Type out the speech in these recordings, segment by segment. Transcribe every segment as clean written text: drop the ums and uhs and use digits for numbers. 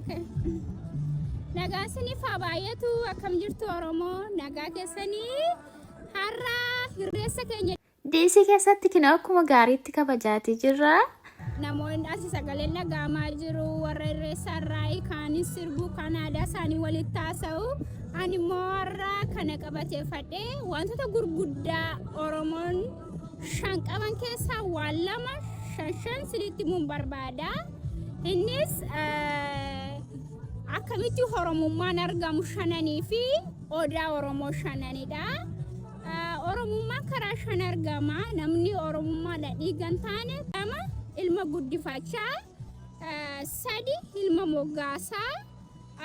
Okay. Nagaa sanii faabaayatu akkam jirtu Oromoo nagaa keessanii har'a hirreessa keenya Diisii keessatti kina akkuma gaariitti kabajaati jirra. namoonni as sagaleen dhagaamaa jiru warra hirreessa irraa kaanis sirbu kan aadaa isaanii walitti taasa'u ani immoo har'a kana qabateeffadhee wantoota gurguddaa Oromoon shan qaban keessaa waan lama shan silitti mun barbaada. Innis akkamitti Oromummaan argamu shananii fi odaa Oromoo shananidha. Oromummaan karaa shan argama. Namni Oromummaadhaan dhiigan taane lama ilma guddifachaa, sadi ilma moggaasaa,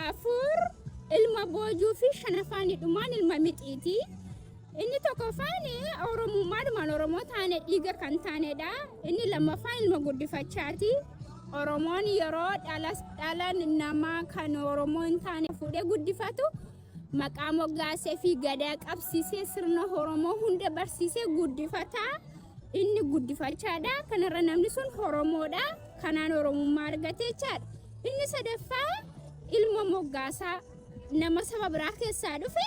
afur ilma boojuu fi shanaffaanidhumaan ilma mixiiti. Inni tokkoffaan Oromummaadhumaan Oromoo taane dhiiga kan taanedha. Inni lammaffaan ilma guddifachaati. Oromoon yeroo dhalan namaa kan Oromoo hin taane fuudhee guddifatu maqaa moggaasee fi gadaa qabsiisee sirna Oromoo hunda barsiisee guddifata. Inni guddifachaadha. Kanarra namni sun Oromoodha. Kanaan Oromummaa argatee jechaadha. Inni sadaffaa ilma moggaasaa nama saba biraa keessaa dhufe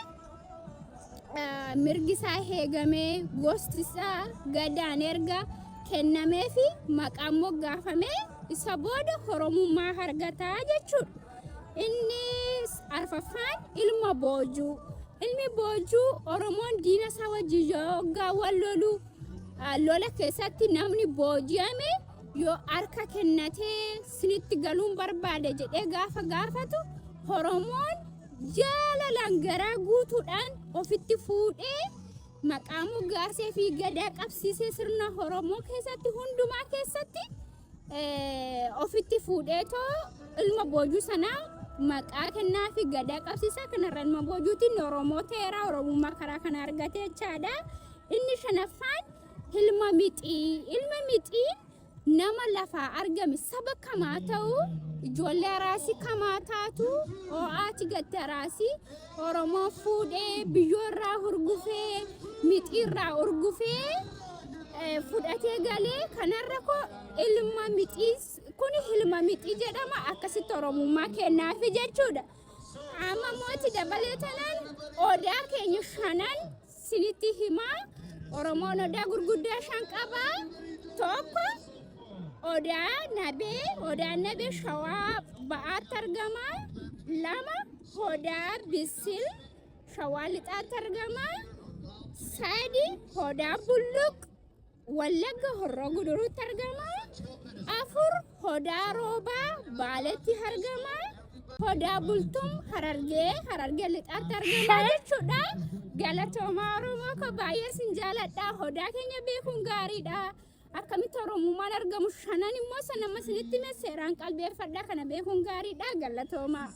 mirgi isaa heegamee gosti isaa gadaan erga kennamee fi maqaan moggaafamee isa booda Oromummaa argataa jechuudha. Inni arfaffaan ilma boojuu. Ilmi boojuu Oromoon diina isaa wajjin yoggaa wal lolu lola keessatti namni booji'ame yoo harka kennatee sinitti galuun barbaade jedhee gaafa gaafatu Oromoon jaalalaan garaa guutuudhaan ofitti fuudhee maqaa moggaasee fi gadaa qabsiisee sirna Oromoo keessatti hundumaa keessatti ofitti fuudheetoo ilma boojuu sanaa maqaa kennaa fi gadaa qabsiisaa kanarra ilma boojuutiin Oromoo ta'eera. Oromummaa karaa kana argatee jechaadha. Inni shanaffaan ilma mixii. Ilma mixii nama lafaa argame saba kamaa ta'u ijoollee araasii kamaa taatu ho'aati gatte araasii Oromoo fuudhee biyyoorraa urgufee mixiirraa urgufee fudhatee galee kanarra ko ilma mixii kun ilma mixii jedhama. Akkasitti Oromummaa kennaafi jechuudha. Amma mooti dabalee tanaan odaa keenya shanan sinitti himaa. Oromoon odaa gurguddaa shan qaba. Tokko odaan nabee shawaa ba'aatti argama. Lama odaa bisil shawaa lixaatti argama. Sadi odaa bulluq Wallagga Horroo Guduruutti argama. Afur odaa roobaa Baaleetti argama. Odaa bultum Harargee lixaatti argama jechuudha. Galatoomaa Oromoo ko baay'ee sin jaaladha. Odaa keenya beekuun gaariidha. Akkamitti Oromummaan argamu shanan immoo sanama sinitti seeraan qalbeeffadha. Kana beekuun gaariidha. Galatoomaa.